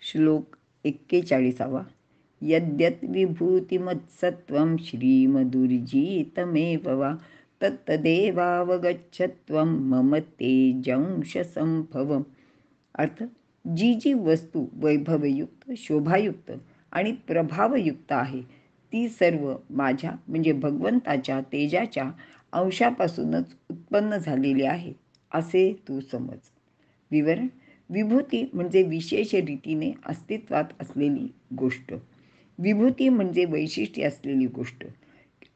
श्लोक 41. यद्यत् विभूतिमत्सत्वं श्रीमदुर्जितमेव वा तत्तदेवावगच्छत्वं मम तेजंशसंभवम्. अर्थ, जी जी वस्तू वैभवयुक्त, शोभायुक्त आणि प्रभावयुक्त आहे ती सर्व माझ्या म्हणजे भगवंताच्या तेजाच्या अंशापासूनच उत्पन्न झालेली आहे असे तू समज. विवरण: विभूती म्हणजे विशेष रीतीने अस्तित्वात असलेली गोष्ट. विभूती म्हणजे वैशिष्ट्य असलेली गोष्ट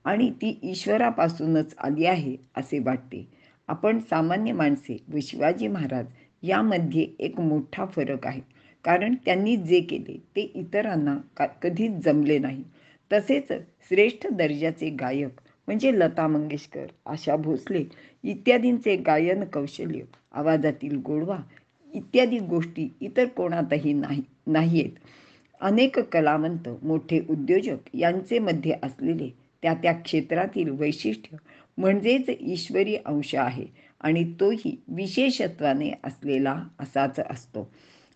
आणि ती ईश्वरापासूनच आली आहे असे वाटते. आपण सामान्य माणसे व शिवाजी महाराज यामध्ये एक मोठा फरक आहे, कारण त्यांनी जे केले ते इतरांना कधीच जमले नाही. तसेच श्रेष्ठ दर्जाचे गायक म्हणजे लता मंगेशकर, आशा भोसले इत्यादींचे गायन कौशल्य, आवाजातील गोडवा इत्यादी गोष्टी इतर कोणातही नाहीत. अनेक कलावंत, मोठे उद्योजक यांचे मध्ये असलेले त्या त्या क्षेत्रातील वैशिष्ट्य म्हणजेच ईश्वरी अंश आहे आणि तोही विशेषत्वाने असलेला असाच असतो.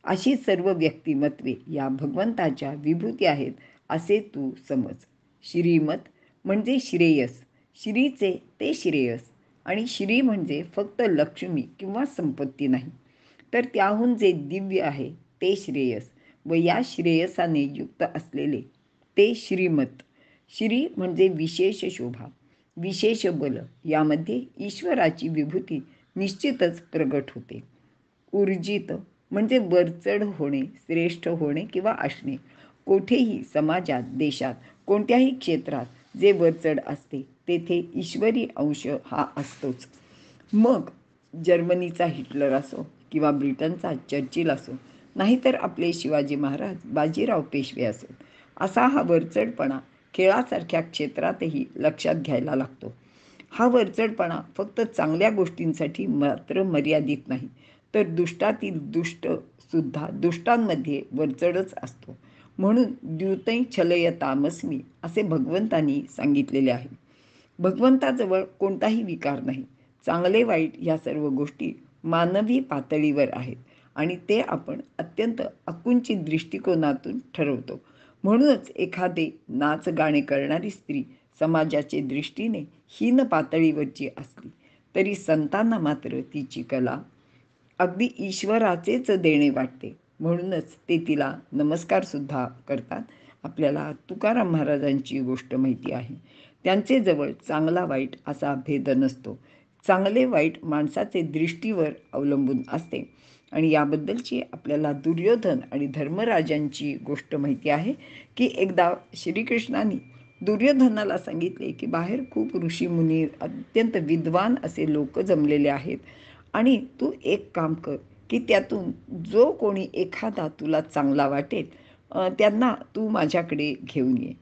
अशी सर्व व्यक्तिमत्वे या भगवंताच्या विभूती आहेत असे तू समज. श्रीमत म्हणजे श्रेयस, श्रीचे ते श्रेयस, आणि श्री म्हणजे फक्त लक्ष्मी किंवा संपत्ती नाही, तर त्याहून जे दिव्य आहे ते श्रेयस व या श्रेयसाने युक्त असलेले ते श्रीमत. श्री म्हणजे विशेष शोभा, विशेष बल, यामध्ये ईश्वराची विभूती निश्चितच प्रगट होते. ऊर्जित म्हणजे वरचढ होणे, श्रेष्ठ होणे किंवा असणे. कोठेही समाजात, देशात, कोणत्याही क्षेत्रात जे वरचढ असते तेथे ईश्वरी अंश हा असतोच. मग जर्मनीचा हिटलर असो किंवा ब्रिटनचा चर्चिल असो, नाहीतर आपले शिवाजी महाराज, बाजीराव पेशवे असो, असा हा वरचढपणा खेळासारख्या क्षेत्रातही लक्षात घ्यायला लागतो. हा वरचढपणा फक्त चांगल्या गोष्टींसाठी मात्र मर्यादित नाही, तर दुष्टातील दुष्ट सुद्धा दुष्टांमध्ये वरचढच असतो. म्हणून द्यूतै छलयतामस्मी असे भगवंतांनी सांगितलेले आहे. भगवंताजवळ कोणताही विकार नाही. चांगले वाईट या सर्व गोष्टी मानवी पातळीवर आहेत आणि ते आपण अत्यंत आकुंचित दृष्टिकोनातून ठरवतो. म्हणूनच एखादे नाच गाणे करणारी स्त्री समाजाच्या दृष्टीने हीन पातळीवरची असली तरी संतांना मात्र तिची कला अगदी ईश्वराचेच देणे वाटते. म्हणूनच ते तिला नमस्कारसुद्धा करतात. आपल्याला तुकाराम महाराजांची गोष्ट माहिती आहे. त्यांचे जवळ चांगला वाईट असा भेद नसतो. चांगले वाईट माणसाचे दृष्टीवर अवलंबून असते. आणि याबद्दलची आपल्याला दुर्योधन आणि धर्मराजांची गोष्ट माहिती आहे की एकदा श्रीकृष्णाने दुर्योधनाला सांगितले की बाहेर खूप ऋषीमुनी, अत्यंत विद्वान असे लोक जमलेले आहेत आणि तू एक काम कर की त्यातून जो कोणी एखादा तुला चांगला वाटेल त्यांना तू माझ्याकडे घेऊन ये.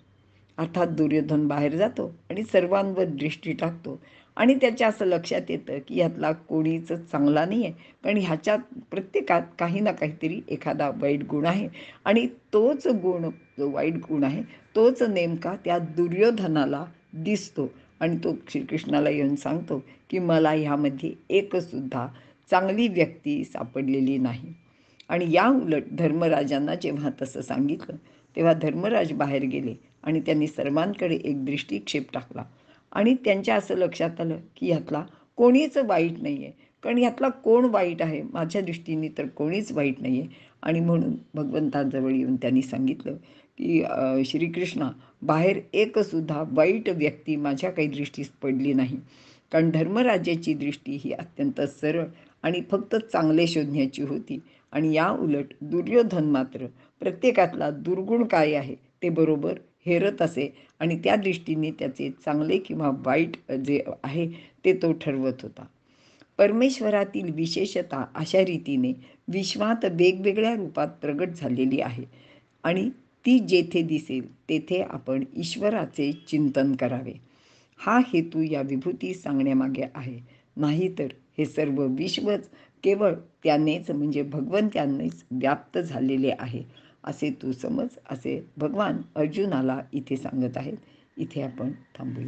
अर्थात दुर्योधन बाहेर जातो आणि सर्वांवर दृष्टी टाकतो आणि त्याच्या असं लक्षात येतं की ह्यातला कोणीच चांगला नाही आहे, कारण ह्याच्यात प्रत्येकात काही ना काहीतरी एखादा वाईट गुण आहे आणि तोच गुण, जो वाईट गुण आहे तोच नेमका त्या दुर्योधनाला दिसतो आणि तो श्रीकृष्णाला येऊन सांगतो की मला ह्यामध्ये एकसुद्धा चांगली व्यक्ती सापडलेली नाही. आणि या उलट धर्मराजांना जेव्हा तसं सांगितलं तेव्हा धर्मराज बाहेर गेले आणि त्यांनी सर्वांकडे एक दृष्टिक्षेप टाकला आणि त्यांच्या असं लक्षात आलं की ह्यातला कोणीच वाईट नाही आहे, कारण ह्यातला कोण वाईट आहे, माझ्या दृष्टीने तर कोणीच वाईट नाही आहे. आणि म्हणून भगवंतांजवळ येऊन त्यांनी सांगितलं की श्रीकृष्णा, बाहेर एकसुद्धा वाईट व्यक्ती माझ्या काही दृष्टीस पडली नाही, कारण धर्मराजाची दृष्टी ही अत्यंत सरळ आणि फक्त चांगले शोधण्याची होती. आणि या उलट दुर्योधन मात्र प्रत्येकातला दुर्गुण काय आहे ते बरोबर हेरत असे आणि त्या दृष्टीने त्याचे चांगले किंवा वाईट जे आहे ते तो ठरवत होता. परमेश्वरातील विशेषता अशा रीतीने विश्वात वेगवेगळ्या रूपात प्रगट झालेली आहे आणि ती जेथे दिसेल तेथे आपण ईश्वराचे चिंतन करावे. हा हेतू या विभूती सांगण्यामागे आहे. नाहीतर हे सर्व विश्वच केवळ त्यानेच म्हणजे भगवंतांनीच व्याप्त झालेले आहे असे तू समज, असे भगवान अर्जुनाला इथे सांगत आहेत. इथे आपण थांबूया.